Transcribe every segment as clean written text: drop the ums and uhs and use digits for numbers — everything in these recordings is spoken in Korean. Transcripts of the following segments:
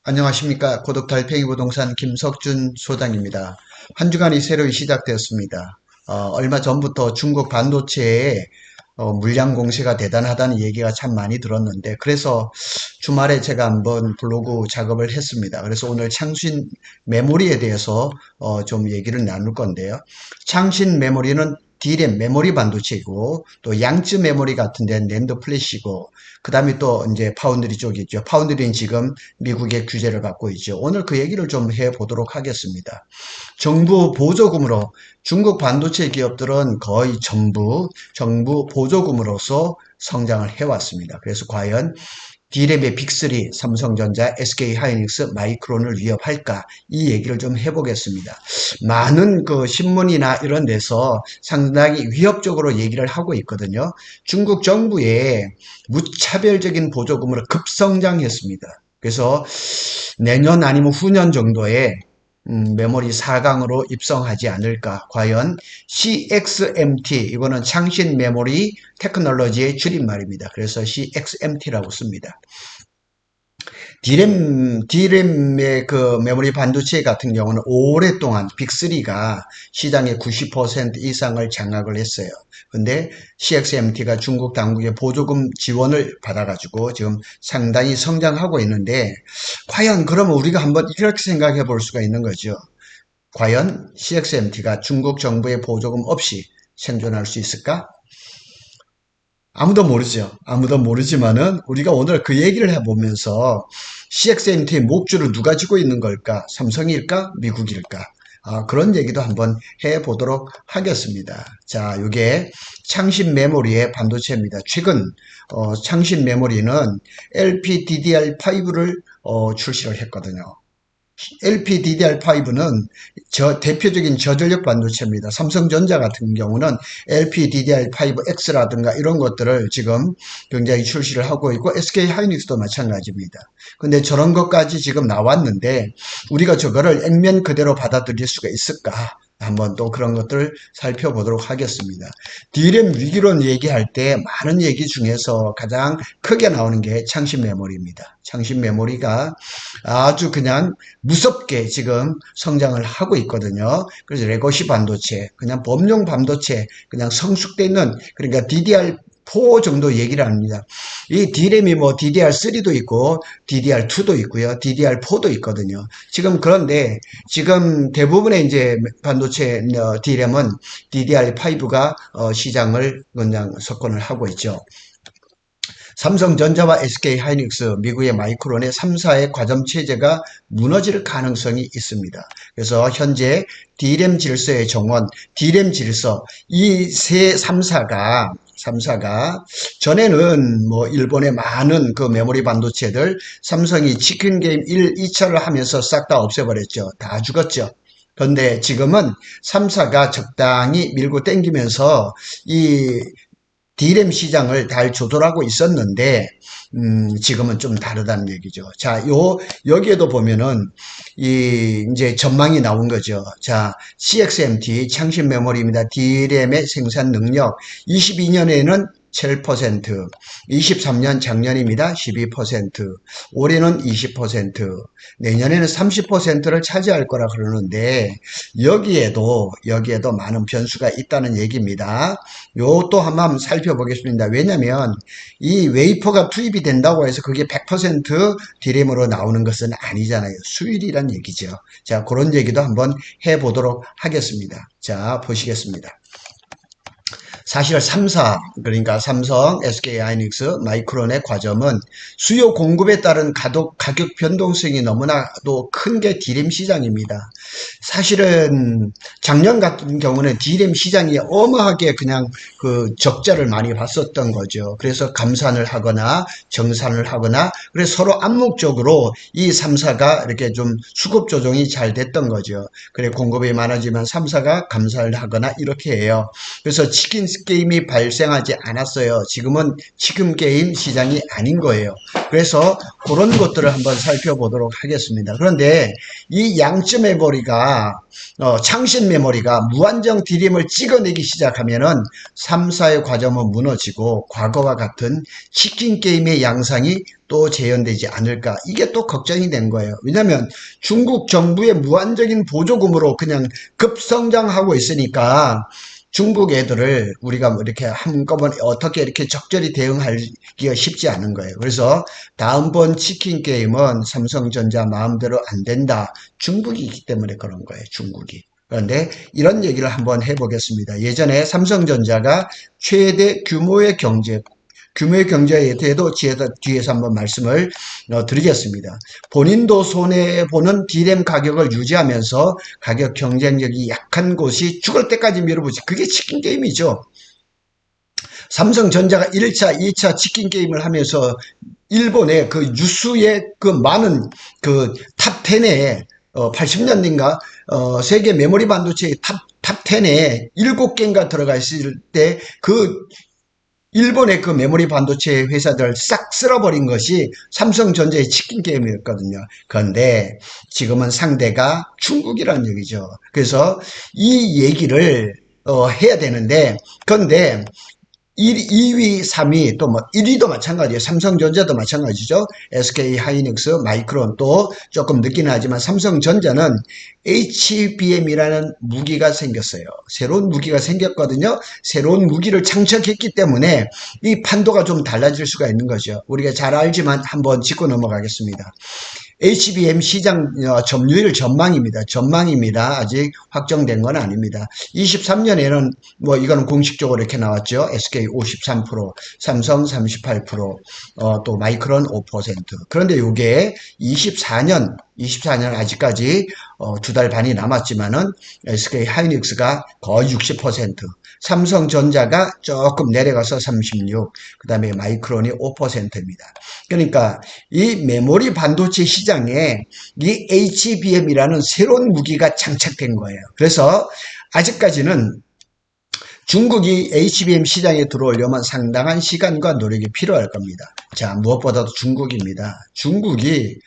안녕하십니까. 고독 달팽이 부동산 김석준 소장입니다. 한 주간이 새로이 시작되었습니다. 얼마 전부터 중국 반도체에 물량 공세가 대단하다는 얘기가 참 많이 들었는데, 그래서 주말에 제가 한번 블로그 작업을 했습니다. 그래서 오늘 창신 메모리에 대해서 좀 얘기를 나눌 건데요. 창신 메모리는 D램 메모리 반도체이고, 또 양쯔 메모리 같은 데는 낸드 플래시고, 그 다음에 또 이제 파운드리 쪽이 있죠. 파운드리는 지금 미국의 규제를 받고 있죠. 오늘 그 얘기를 좀 해보도록 하겠습니다. 정부 보조금으로 중국 반도체 기업들은 거의 전부 정부 보조금으로서 성장을 해왔습니다. 그래서 과연 D램의 빅3, 삼성전자, SK하이닉스, 마이크론을 위협할까? 이 얘기를 좀 해보겠습니다. 많은 그 신문이나 이런 데서 상당히 위협적으로 얘기를 하고 있거든요. 중국 정부의 무차별적인 보조금으로 급성장했습니다. 그래서 내년 아니면 후년 정도에 메모리 4강으로 입성하지 않을까. 과연 CXMT, 이거는 창신 메모리 테크놀로지의 줄임말입니다. 그래서 CXMT라고 씁니다. D램의 그 메모리 반도체 같은 경우는 오랫동안 빅3가 시장의 90% 이상을 장악을 했어요. 근데 CXMT가 중국 당국의 보조금 지원을 받아가지고 지금 상당히 성장하고 있는데, 과연 그러면 우리가 한번 이렇게 생각해 볼 수가 있는 거죠. 과연 CXMT가 중국 정부의 보조금 없이 생존할 수 있을까? 아무도 모르죠. 아무도 모르지만은 우리가 오늘 그 얘기를 해보면서 CXMT의 목줄을 누가 쥐고 있는 걸까? 삼성일까? 미국일까? 그런 얘기도 한번 해보도록 하겠습니다. 자, 이게 창신 메모리의 반도체입니다. 최근 창신 메모리는 LPDDR5를 출시를 했거든요. LPDDR5는 대표적인 저전력 반도체입니다. 삼성전자 같은 경우는 LPDDR5X라든가 이런 것들을 지금 굉장히 출시를 하고 있고, SK하이닉스도 마찬가지입니다. 근데 저런 것까지 지금 나왔는데 우리가 저거를 액면 그대로 받아들일 수가 있을까? 한번 또 그런 것들을 살펴보도록 하겠습니다. D램 위기론 얘기할 때 많은 얘기 중에서 가장 크게 나오는 게 창신 메모리입니다. 창신 메모리가 아주 그냥 무섭게 지금 성장을 하고 있거든요. 그래서 레거시 반도체, 그냥 범용 반도체, 그냥 성숙되어 있는, 그러니까 DDR4 정도 얘기를 합니다. 이 D램이 뭐 DDR3도 있고 DDR2도 있고요. DDR4도 있거든요. 지금 그런데 지금 대부분의 이제 반도체 D램은 DDR5가 시장을 그냥 석권을 하고 있죠. 삼성전자와 SK하이닉스, 미국의 마이크론의 3사의 과점 체제가 무너질 가능성이 있습니다. 그래서 현재 D램 질서의 정원, D램 질서, 이 세 3사가 전에는 뭐 일본의 많은 그 메모리 반도체들 삼성이 치킨 게임 1, 2차를 하면서 싹 다 없애버렸죠. 다 죽었죠. 그런데 지금은 3사가 적당히 밀고 땡기면서 이 D램 시장을 잘 조절하고 있었는데, 지금은 좀 다르다는 얘기죠. 자, 여기에도 보면은, 이제 전망이 나온 거죠. 자, CXMT, 창신 메모리입니다. D램의 생산 능력, 22년에는 7%, 23년 작년입니다. 12%, 올해는 20%, 내년에는 30%를 차지할 거라 그러는데, 여기에도 많은 변수가 있다는 얘기입니다. 요것도 한번 살펴보겠습니다. 왜냐면 이 웨이퍼가 투입이 된다고 해서 그게 100% D램으로 나오는 것은 아니잖아요. 수율이란 얘기죠. 자, 그런 얘기도 한번 해보도록 하겠습니다. 자, 보시겠습니다. 사실 3사, 그러니까 삼성, SK하이닉스, 마이크론의 과점은 수요 공급에 따른 가격 변동성이 너무나도 큰 게 D램 시장입니다. 사실은 작년 같은 경우는 D램 시장이 어마하게 그냥 그 적자를 많이 봤었던 거죠. 그래서 감산을 하거나 정산을 하거나, 그래서 서로 암묵적으로 이 3사가 이렇게 좀 수급 조정이 잘 됐던 거죠. 그래 공급이 많아지면 3사가 감산을 하거나 이렇게 해요. 그래서 치킨 게임이 발생하지 않았어요. 지금 게임 시장이 아닌 거예요. 그래서 그런 것들을 한번 살펴보도록 하겠습니다. 그런데 이 양쯔 메모리가 창신 메모리가 무한정 디램을 찍어내기 시작하면은 3, 4의 과점은 무너지고 과거와 같은 치킨 게임의 양상이 또 재현되지 않을까, 이게 또 걱정이 된 거예요. 왜냐하면 중국 정부의 무한적인 보조금으로 그냥 급성장하고 있으니까 중국 애들을 우리가 뭐 이렇게 한꺼번에 어떻게 이렇게 적절히 대응하기가 쉽지 않은 거예요. 그래서 다음번 치킨 게임은 삼성전자 마음대로 안 된다. 중국이기 때문에 그런 거예요. 중국이. 그런데 이런 얘기를 한번 해보겠습니다. 예전에 삼성전자가 최대 규모의 경제에 대해도 뒤에서 한번 말씀을 드리겠습니다. 본인도 손해보는 디램 가격을 유지하면서 가격 경쟁력이 약한 곳이 죽을 때까지 밀어붙이, 그게 치킨 게임이죠. 삼성전자가 1차, 2차 치킨 게임을 하면서 일본의 그 유수의 그 많은 그 탑 10에 80년대인가 세계 메모리 반도체 탑 10에 7개인가 들어가 있을 때 일본의 그 메모리 반도체 회사들을 싹 쓸어버린 것이 삼성전자의 치킨 게임이었거든요. 그런데 지금은 상대가 중국이라는 얘기죠. 그래서 이 얘기를 해야 되는데, 그런데 2위, 3위, 또 뭐 1위도 마찬가지예요. 삼성전자도 마찬가지죠. SK 하이닉스, 마이크론, 또 조금 늦긴 하지만 삼성전자는 HBM이라는 무기가 생겼어요. 새로운 무기가 생겼거든요. 새로운 무기를 장착했기 때문에 이 판도가 좀 달라질 수가 있는 거죠. 우리가 잘 알지만 한번 짚고 넘어가겠습니다. HBM 시장 점유율 전망입니다. 아직 확정된 건 아닙니다. 23년에는 뭐 이거는 공식적으로 이렇게 나왔죠. SK 53%, 삼성 38%, 또 마이크론 5%. 그런데 이게 24년 아직까지 2달 반이 남았지만은 SK 하이닉스가 거의 60%, 삼성전자가 조금 내려가서 36, 그 다음에 마이크론이 5%입니다. 그러니까 이 메모리 반도체 시장에 이 HBM이라는 새로운 무기가 장착된 거예요. 그래서 아직까지는 중국이 HBM 시장에 들어오려면 상당한 시간과 노력이 필요할 겁니다. 자, 무엇보다도 중국입니다. 중국이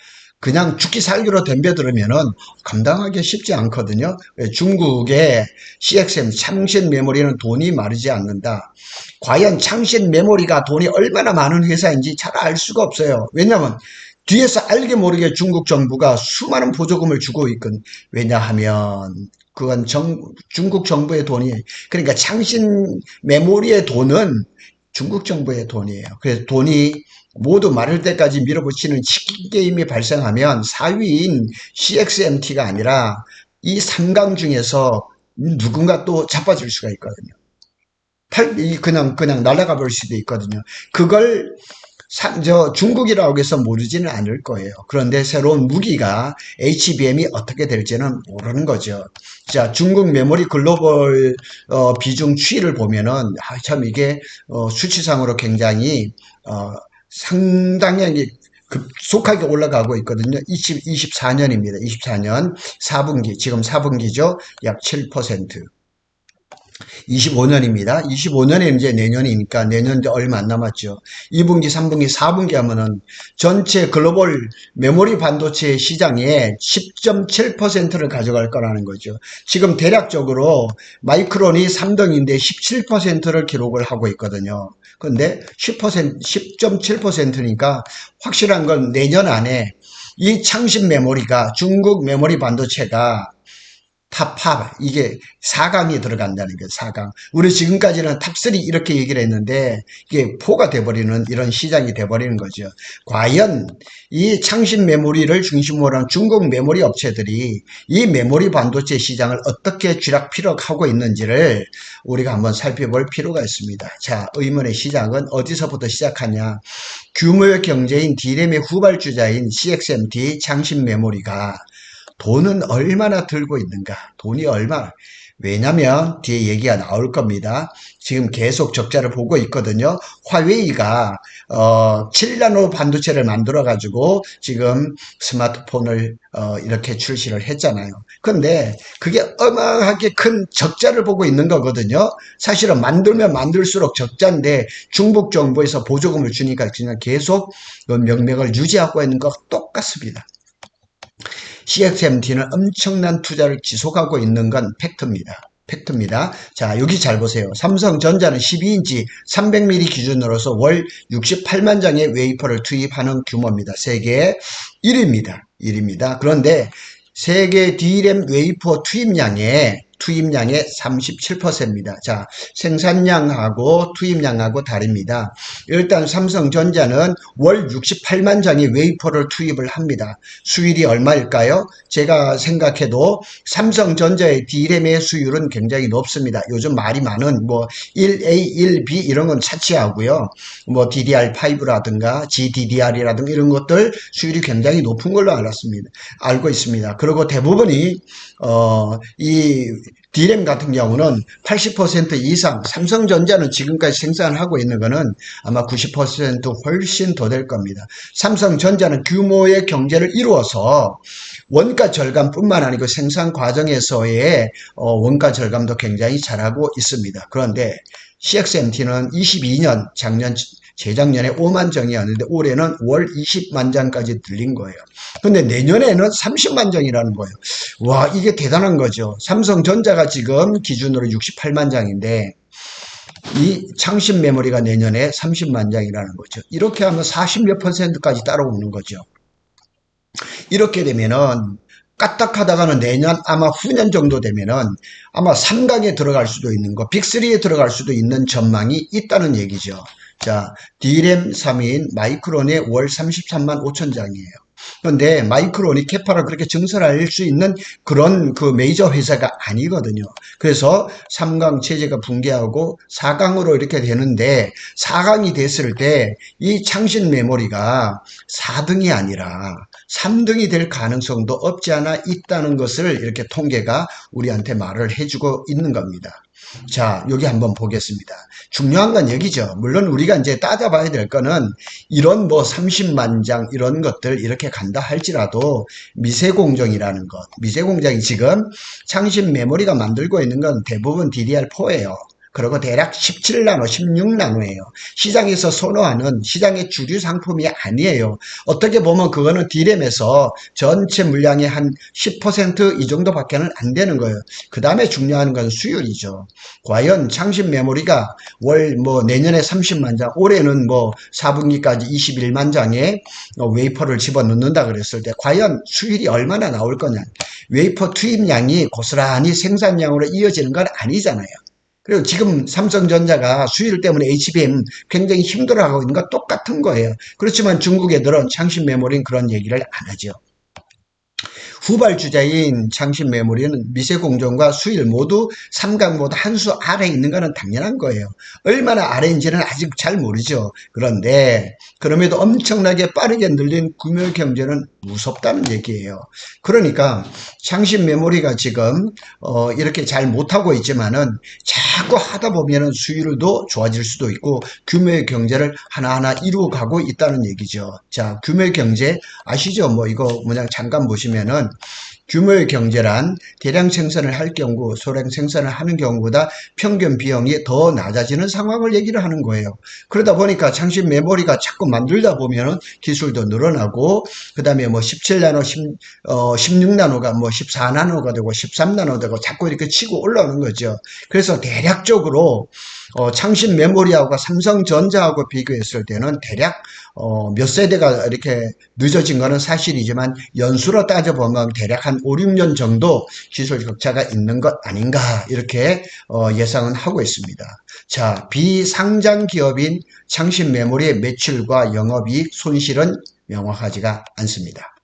그냥 죽기 살기로 덤벼들으면은 감당하기 쉽지 않거든요. 중국의 CXM 창신 메모리는 돈이 마르지 않는다. 과연 창신 메모리가 돈이 얼마나 많은 회사인지 잘 알 수가 없어요. 왜냐하면 뒤에서 알게 모르게 중국 정부가 수많은 보조금을 주고 있거든. 왜냐하면 그건 중국 정부의 돈이, 그러니까 창신 메모리의 돈은 중국 정부의 돈이에요. 그래서 돈이 모두 마를 때까지 밀어붙이는 치킨 게임이 발생하면 4위인 CXMT가 아니라 이 3강 중에서 누군가 또 자빠질 수가 있거든요. 그냥 날아가 볼 수도 있거든요. 그걸 중국이라고 해서 모르지는 않을 거예요. 그런데 새로운 무기가 HBM이 어떻게 될지는 모르는 거죠. 자, 중국 메모리 글로벌 비중 추이를 보면은 참 이게 수치상으로 굉장히 상당히 급속하게 올라가고 있거든요. 24년입니다. 24년 4분기, 지금 4분기죠. 약 7%. 25년입니다. 25년에 이제 내년이니까 내년 이제 얼마 안 남았죠. 2분기, 3분기, 4분기 하면은 전체 글로벌 메모리 반도체 시장의 10.7%를 가져갈 거라는 거죠. 지금 대략적으로 마이크론이 3등인데 17%를 기록을 하고 있거든요. 근데 10.7%니까 확실한 건 내년 안에 이 창신 메모리가, 중국 메모리 반도체가 탑, 이게 4강이 들어간다는 거예요. 4강. 우리 지금까지는 탑3 이렇게 얘기를 했는데 이게 4가 돼버리는 이런 시장이 돼버리는 거죠. 과연 이 창신 메모리를 중심으로 한 중국 메모리 업체들이 이 메모리 반도체 시장을 어떻게 쥐락펴락하고 있는지를 우리가 한번 살펴볼 필요가 있습니다. 자, 의문의 시작은 어디서부터 시작하냐. 규모의 경제인 D램의 후발주자인 CXMT 창신 메모리가 돈은 얼마나 들고 있는가, 돈이 얼마, 왜냐면 뒤에 얘기가 나올 겁니다. 지금 계속 적자를 보고 있거든요. 화웨이가 7나노 반도체를 만들어 가지고 지금 스마트폰을 이렇게 출시를 했잖아요. 근데 그게 어마어마하게 큰 적자를 보고 있는 거거든요. 사실은 만들면 만들수록 적자인데 중국 정부에서 보조금을 주니까 그냥 계속 명맥을 유지하고 있는 것 똑같습니다. CXMT는 엄청난 투자를 지속하고 있는 건 팩트입니다. 팩트입니다. 자, 여기 잘 보세요. 삼성전자는 12인치 300mm 기준으로서 월 68만 장의 웨이퍼를 투입하는 규모입니다. 세계 1위입니다. 1위입니다. 그런데 세계 D램 웨이퍼 투입량의 37%입니다. 자, 생산량하고 투입량하고 다릅니다. 일단 삼성전자는 월 68만 장의 웨이퍼를 투입을 합니다. 수율이 얼마일까요? 제가 생각해도 삼성전자의 D램의 수율은 굉장히 높습니다. 요즘 말이 많은 뭐 1A, 1B 이런 건 차치하고요. 뭐 DDR5라든가 GDDR이라든가 이런 것들 수율이 굉장히 높은 걸로 알고 있습니다. 그리고 대부분이 이 D램 같은 경우는 80% 이상, 삼성전자는 지금까지 생산하고 있는 거는 아마 90% 훨씬 더 될 겁니다. 삼성전자는 규모의 경제를 이루어서 원가 절감뿐만 아니고 생산 과정에서의 원가 절감도 굉장히 잘하고 있습니다. 그런데 CXMT는 22년 재작년에 5만 장이었는데 올해는 월 20만 장까지 늘린 거예요. 근데 내년에는 30만 장이라는 거예요. 와, 이게 대단한 거죠. 삼성전자가 지금 기준으로 68만 장인데 이 창신 메모리가 내년에 30만 장이라는 거죠. 이렇게 하면 40몇 %까지 따라오는 거죠. 이렇게 되면은 까딱하다가는 내년 아마 후년 정도 되면은 아마 3강에 들어갈 수도 있는 거, 빅3에 들어갈 수도 있는 전망이 있다는 얘기죠. 자, D램 3인 마이크론의 월 33만 5천 장이에요. 그런데 마이크론이 캐파를 그렇게 증설할 수 있는 그런 그 메이저 회사가 아니거든요. 그래서 3강 체제가 붕괴하고 4강으로 이렇게 되는데 4강이 됐을 때 이 창신 메모리가 4등이 아니라 3등이 될 가능성도 없지 않아 있다는 것을 이렇게 통계가 우리한테 말을 해주고 있는 겁니다. 자, 여기 한번 보겠습니다. 중요한 건 여기죠. 물론 우리가 이제 따져봐야 될 거는 이런 뭐 30만 장 이런 것들 이렇게 간다 할지라도 미세공정이라는 것. 미세공정이 지금 창신 메모리가 만들고 있는 건 대부분 DDR4예요. 그리고 대략 17나노, 16나노예요. 시장에서 선호하는 시장의 주류 상품이 아니에요. 어떻게 보면 그거는 D램에서 전체 물량의 한 10% 이 정도밖에는 안 되는 거예요. 그 다음에 중요한 건 수율이죠. 과연 창신 메모리가 월 뭐 내년에 30만 장, 올해는 뭐 4분기까지 21만 장의 웨이퍼를 집어넣는다 그랬을 때 과연 수율이 얼마나 나올 거냐. 웨이퍼 투입량이 고스란히 생산량으로 이어지는 건 아니잖아요. 그리고 지금 삼성전자가 수율 때문에 HBM 굉장히 힘들어하고 있는 건 똑같은 거예요. 그렇지만 중국 애들은 창신 메모리는 그런 얘기를 안 하죠. 후발주자인 창신 메모리는 미세공정과 수율 모두 3강보다 한 수 아래에 있는 것은 당연한 거예요. 얼마나 아래인지는 아직 잘 모르죠. 그런데 그럼에도 엄청나게 빠르게 늘린 구매 경제는 무섭다는 얘기예요. 그러니까 창신 메모리가 지금 이렇게 잘 못하고 있지만은 자꾸 하다 보면은 수율도 좋아질 수도 있고 규모의 경제를 하나하나 이루어가고 있다는 얘기죠. 자, 규모의 경제 아시죠? 뭐 이거 그냥 잠깐 보시면은 규모의 경제란 대량 생산을 할 경우 소량 생산을 하는 경우보다 평균 비용이 더 낮아지는 상황을 얘기를 하는 거예요. 그러다 보니까 창신 메모리가 자꾸 만들다 보면 기술도 늘어나고 그 다음에 뭐 17나노, 16나노가 뭐 14나노가 되고 13나노 되고 자꾸 이렇게 치고 올라오는 거죠. 그래서 대략적으로 창신 메모리하고 삼성전자하고 비교했을 때는 대략 몇 세대가 이렇게 늦어진 거는 사실이지만 연수로 따져보면 대략 한 5, 6년 정도 기술 격차가 있는 것 아닌가 이렇게 예상은 하고 있습니다. 자, 비상장 기업인 창신 메모리의 매출과 영업이익 손실은 명확하지가 않습니다.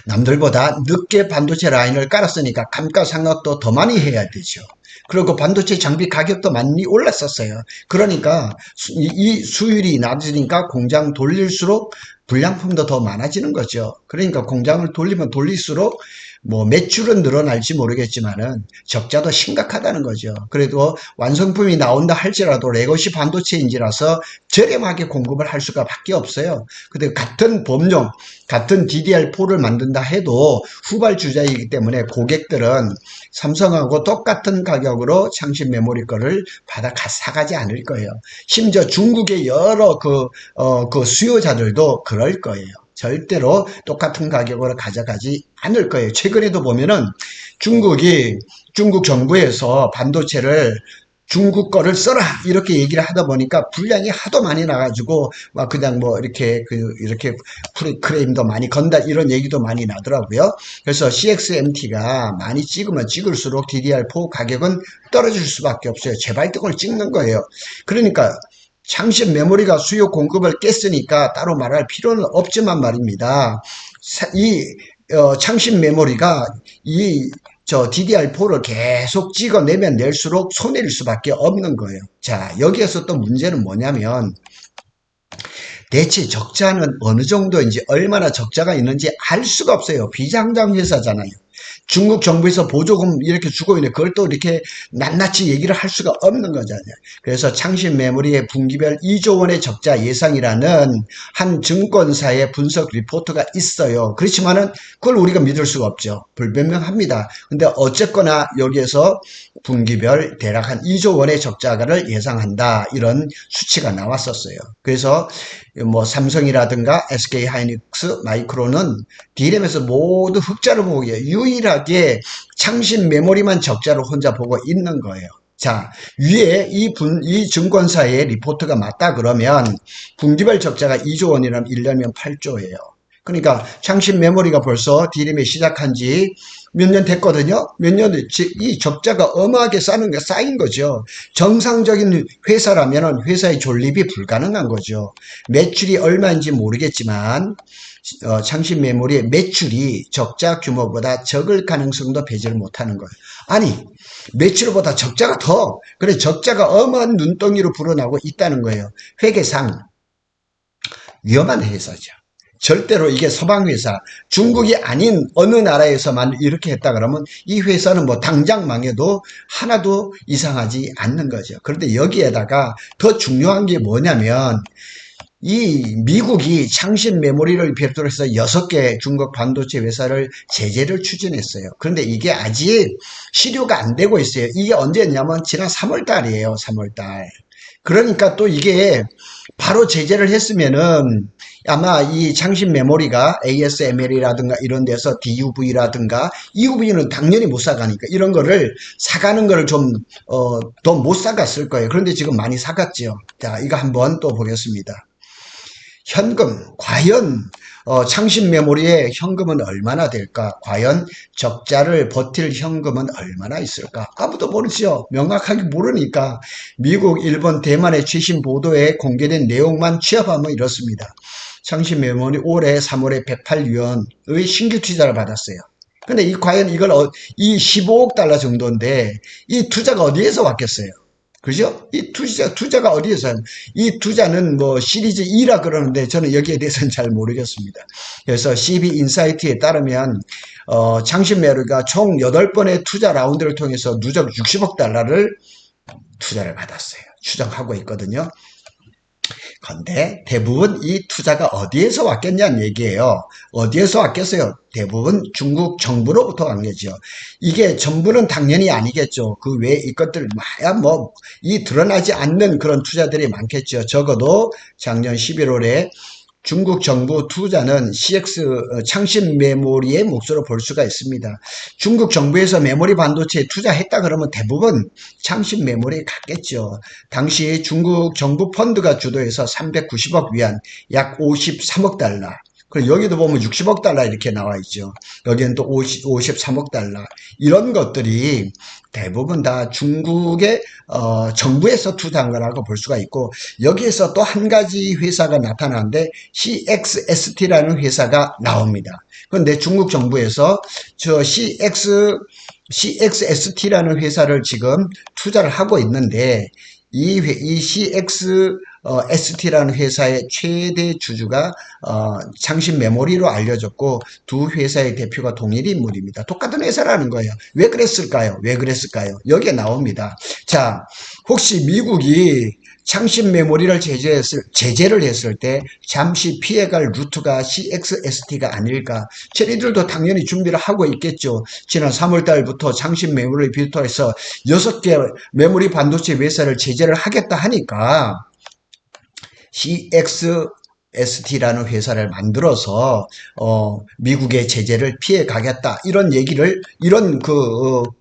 남들보다 늦게 반도체 라인을 깔았으니까 감가상각도 더 많이 해야 되죠. 그리고 반도체 장비 가격도 많이 올랐었어요. 그러니까 이 수율이 낮으니까 공장 돌릴수록 불량품도 더 많아지는 거죠. 그러니까 공장을 돌리면 돌릴수록 뭐 매출은 늘어날지 모르겠지만은 적자도 심각하다는 거죠. 그래도 완성품이 나온다 할지라도 레거시 반도체인지라서 저렴하게 공급을 할 수가 밖에 없어요. 근데 같은 범용, 같은 DDR4를 만든다 해도 후발주자이기 때문에 고객들은 삼성하고 똑같은 가격으로 창신 메모리 거를 받아 사가지 않을 거예요. 심지어 중국의 여러 그 수요자들도 그럴 거예요. 절대로 똑같은 가격으로 가져가지 않을 거예요. 최근에도 보면은 중국 정부에서 반도체를 중국 거를 써라 이렇게 얘기를 하다 보니까 분량이 하도 많이 나가지고 막 그냥 뭐 이렇게 크레임도 많이 건다 이런 얘기도 많이 나더라고요. 그래서 CXMT가 많이 찍으면 찍을수록 DDR4 가격은 떨어질 수밖에 없어요. 재발등을 찍는 거예요. 그러니까 창신 메모리가 수요 공급을 깼으니까 따로 말할 필요는 없지만 말입니다. 이 창신 메모리가 DDR4를 계속 찍어내면 낼수록 손해일 수밖에 없는 거예요. 자, 여기에서 또 문제는 뭐냐면 대체 적자는 어느 정도인지 얼마나 적자가 있는지 알 수가 없어요. 비상장 회사잖아요. 중국 정부에서 보조금 이렇게 주고 있는데 그걸 또 이렇게 낱낱이 얘기를 할 수가 없는 거잖아요. 그래서 창신 메모리의 분기별 2조 원의 적자 예상이라는 한 증권사의 분석 리포트가 있어요. 그렇지만은 그걸 우리가 믿을 수가 없죠. 불분명합니다. 근데 어쨌거나 여기에서 분기별 대략 한 2조 원의 적자를 예상한다. 이런 수치가 나왔었어요. 그래서 뭐 삼성이라든가 SK하이닉스, 마이크론은 D램에서 모두 흑자를 보고 유일하게 창신 메모리만 적자를 혼자 보고 있는 거예요. 자, 위에 이 증권사의 리포트가 맞다 그러면 분기별 적자가 2조 원이라면 1년이면 8조예요. 그러니까 창신 메모리가 벌써 D램에 시작한 지 몇 년 됐거든요. 몇 년, 이 적자가 어마하게 쌓인 거죠. 정상적인 회사라면 회사의 존립이 불가능한 거죠. 매출이 얼마인지 모르겠지만 창신 메모리의 매출이 적자 규모보다 적을 가능성도 배제를 못하는 거예요. 아니 매출보다 적자가 더 그래 적자가 어마한 눈덩이로 불어나고 있다는 거예요. 회계상 위험한 회사죠. 절대로 이게 서방 회사, 중국이 아닌 어느 나라에서만 이렇게 했다 그러면 이 회사는 뭐 당장 망해도 하나도 이상하지 않는 거죠. 그런데 여기에다가 더 중요한 게 뭐냐면 이 미국이 창신 메모리를 비롯해서 6개 중국 반도체 회사를 제재를 추진했어요. 그런데 이게 아직 실효가 안 되고 있어요. 이게 언제냐면 지난 3월 달이에요. 3월 달. 그러니까 또 이게 바로 제재를 했으면은 아마 이 창신 메모리가 ASML이라든가 이런 데서 DUV라든가 EUV는 당연히 못 사가니까 이런 거를 사가는 거를 좀 더 못 사갔을 거예요. 그런데 지금 많이 사갔죠. 자, 이거 한번 또 보겠습니다. 현금, 과연 창신 메모리의 현금은 얼마나 될까? 과연 적자를 버틸 현금은 얼마나 있을까? 아무도 모르죠. 명확하게 모르니까 미국, 일본, 대만의 최신 보도에 공개된 내용만 취합하면 이렇습니다. 창신 메모리 올해 3월에 108위원의 신규 투자를 받았어요. 근데 과연 이 15억 달러 정도인데 이 투자가 어디에서 왔겠어요? 그죠? 이 투자가 어디에서, 이 투자는 뭐 시리즈 2라 그러는데 저는 여기에 대해서는 잘 모르겠습니다. 그래서 CB인사이트에 따르면, 창신 메모리가 총 8번의 투자 라운드를 통해서 누적 60억 달러를 투자를 받았어요. 추정하고 있거든요. 그런데 대부분 이 투자가 어디에서 왔겠냐는 얘기예요. 어디에서 왔겠어요? 대부분 중국 정부로부터 간 거죠. 이게 전부는 당연히 아니겠죠. 그 외에 이것들 이 드러나지 않는 그런 투자들이 많겠죠. 적어도 작년 11월에 중국 정부 투자는 CX 창신 메모리의 몫으로 볼 수가 있습니다. 중국 정부에서 메모리 반도체에 투자했다 그러면 대부분 창신 메모리에 갔겠죠. 당시 중국 정부 펀드가 주도해서 390억 위안, 약 53억 달러. 그리고 여기도 보면 60억 달러 이렇게 나와 있죠. 여기는 또 53억 달러. 이런 것들이 대부분 다 중국의 정부에서 투자한 거라고 볼 수가 있고, 여기에서 또 한 가지 회사가 나타나는데 CXST라는 회사가 나옵니다. 그런데 중국 정부에서 저 CXST라는 회사를 지금 투자를 하고 있는데 이 CX ST라는 회사의 최대 주주가 창신 메모리로 알려졌고 두 회사의 대표가 동일 인물입니다. 똑같은 회사라는 거예요. 왜 그랬을까요? 왜 그랬을까요? 여기에 나옵니다. 자, 혹시 미국이 창신 메모리를 제재를 했을 때 잠시 피해갈 루트가 CXST가 아닐까? 저희들도 당연히 준비를 하고 있겠죠. 지난 3월 달부터 창신 메모리를 비롯해서 6개 메모리 반도체 회사를 제재를 하겠다 하니까 CXST라는 회사를 만들어서 미국의 제재를 피해 가겠다 이런 얘기를 이런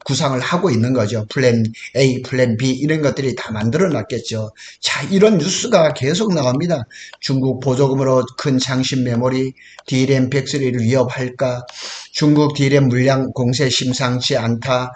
구상을 하고 있는 거죠. 플랜 A, 플랜 B 이런 것들이 다 만들어 놨겠죠. 자, 이런 뉴스가 계속 나옵니다. 중국 보조금으로 큰 창신 메모리 D램 팩토리를 위협할까? 중국 D램 물량 공세 심상치 않다.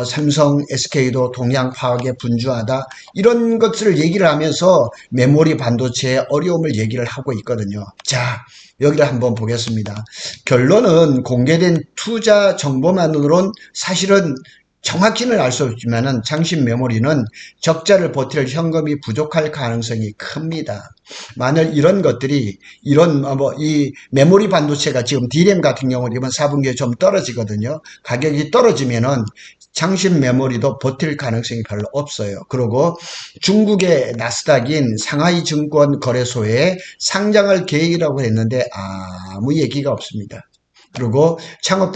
삼성, SK도 동양 파악에 분주하다. 이런 것들을 얘기를 하면서 메모리 반도체의 어려움을 얘기를 하고 있거든요. 자, 여기를 한번 보겠습니다. 결론은 공개된 투자 정보만으로는 사실은 정확히는 알 수 없지만은 창신 메모리는 적자를 버틸 현금이 부족할 가능성이 큽니다. 만일 이런 것들이 이 메모리 반도체가 지금 D램 같은 경우는 이번 4분기에 좀 떨어지거든요. 가격이 떨어지면은 창신 메모리도 버틸 가능성이 별로 없어요. 그리고 중국의 나스닥인 상하이 증권 거래소에 상장할 계획이라고 했는데 아무 얘기가 없습니다. 그리고 창업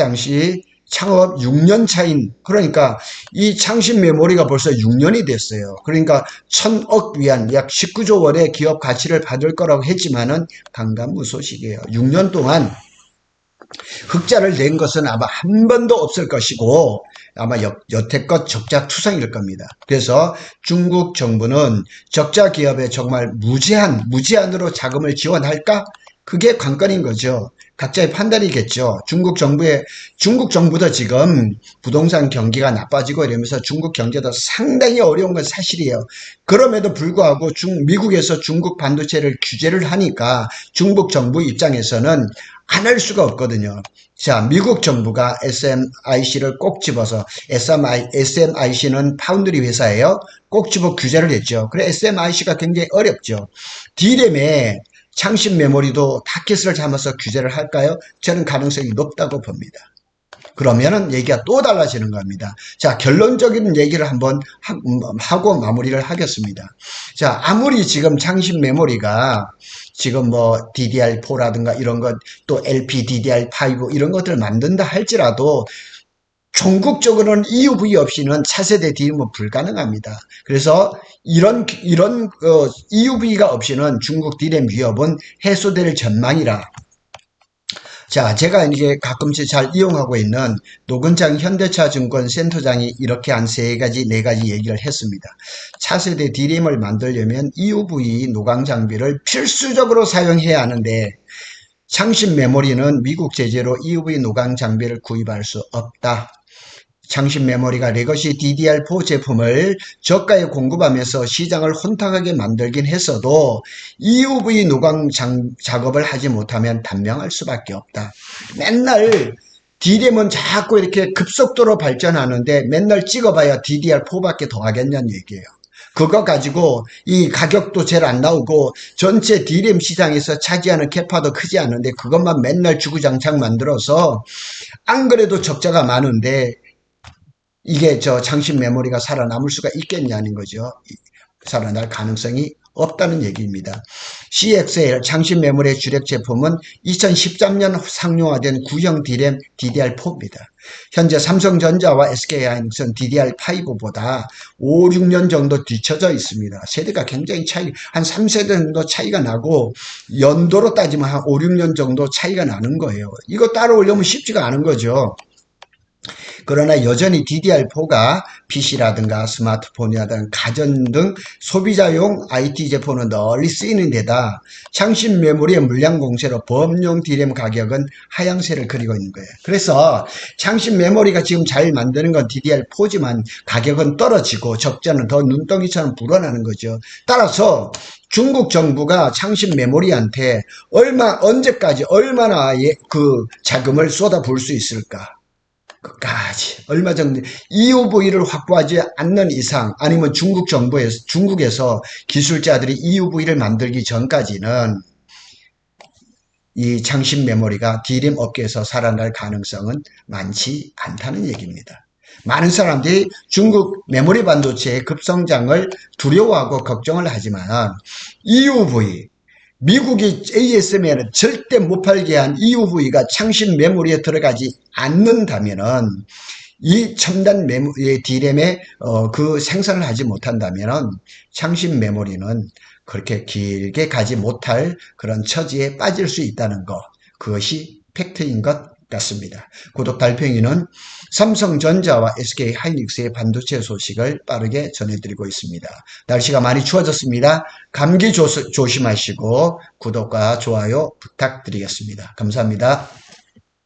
6년 차인, 그러니까 이 창신 메모리가 벌써 6년이 됐어요. 그러니까 1000억 위안, 약 19조 원의 기업 가치를 받을 거라고 했지만은 강간무소식이에요. 6년 동안 흑자를 낸 것은 아마 한 번도 없을 것이고 아마 여태껏 적자 투성일 겁니다. 그래서 중국 정부는 적자 기업에 정말 무제한으로 자금을 지원할까? 그게 관건인 거죠. 각자의 판단이겠죠. 중국 정부도 지금 부동산 경기가 나빠지고 이러면서 중국 경제도 상당히 어려운 건 사실이에요. 그럼에도 불구하고 미국에서 중국 반도체를 규제를 하니까 중국 정부 입장에서는 안 할 수가 없거든요. 자, 미국 정부가 SMIC를 꼭 집어서 SMIC는 파운드리 회사예요. 꼭 집어 규제를 했죠. 그래 SMIC가 굉장히 어렵죠. D램에 창신 메모리도 타켓을 잡아서 규제를 할까요? 저는 가능성이 높다고 봅니다. 그러면은 얘기가 또 달라지는 겁니다. 자, 결론적인 얘기를 한번 하고 마무리를 하겠습니다. 자, 아무리 지금 창신 메모리가 지금 뭐 DDR4라든가 이런 것, 또 LPDDR5 이런 것들을 만든다 할지라도 전국적으로는 EUV 없이는 차세대 D램은 불가능합니다. 그래서 이런 EUV가 없이는 중국 D램 위협은 해소될 전망이라. 자, 제가 이제 가끔씩 잘 이용하고 있는 노근장 현대차증권 센터장이 이렇게 한 네 가지 얘기를 했습니다. 차세대 D램을 만들려면 EUV 노광 장비를 필수적으로 사용해야 하는데 창신 메모리는 미국 제재로 EUV 노광 장비를 구입할 수 없다. 창신 메모리가 레거시 DDR4 제품을 저가에 공급하면서 시장을 혼탁하게 만들긴 했어도 EUV 노광 작업을 하지 못하면 단명할 수밖에 없다. 맨날 D램은 자꾸 이렇게 급속도로 발전하는데 맨날 찍어봐야 DDR4밖에 더 하겠냐는 얘기예요. 그거 가지고 이 가격도 제일 안 나오고 전체 D램 시장에서 차지하는 캐파도 크지 않은데 그것만 맨날 주구장창 만들어서 안 그래도 적자가 많은데 이게 창신 메모리가 살아남을 수가 있겠냐는 거죠. 살아날 가능성이 없다는 얘기입니다. CXL 창신 메모리의 주력 제품은 2013년 상용화된 구형 D램 DDR4입니다. 현재 삼성전자와 SK하이닉스는 DDR5보다 5, 6년 정도 뒤쳐져 있습니다. 세대가 굉장히 한 3세대 정도 차이가 나고 연도로 따지면 한 5, 6년 정도 차이가 나는 거예요. 이거 따라오려면 쉽지가 않은 거죠. 그러나 여전히 DDR4가 PC라든가 스마트폰이라든가 가전 등 소비자용 IT 제품은 널리 쓰이는 데다 창신 메모리의 물량 공세로 범용 D램 가격은 하향세를 그리고 있는 거예요. 그래서 창신 메모리가 지금 잘 만드는 건 DDR4지만 가격은 떨어지고 적자는 더 눈덩이처럼 불어나는 거죠. 따라서 중국 정부가 창신 메모리한테 언제까지 얼마나 그 자금을 쏟아부을 수 있을까? 끝까지 얼마 정도 EUV를 확보하지 않는 이상 아니면 중국에서 기술자들이 EUV를 만들기 전까지는 이 창신 메모리가 D램 업계에서 살아날 가능성은 많지 않다는 얘기입니다. 많은 사람들이 중국 메모리 반도체의 급성장을 두려워하고 걱정을 하지만 EUV, 미국이 ASML은 절대 못 팔게 한 EUV가 창신 메모리에 들어가지 않는다면은 이 첨단 메모리 D램의 그 생산을 하지 못한다면은 창신 메모리는 그렇게 길게 가지 못할 그런 처지에 빠질 수 있다는 것, 그것이 팩트인 것 같습니다. 구독 달팽이는 삼성전자와 SK하이닉스의 반도체 소식을 빠르게 전해드리고 있습니다. 날씨가 많이 추워졌습니다. 감기 조심하시고 구독과 좋아요 부탁드리겠습니다. 감사합니다.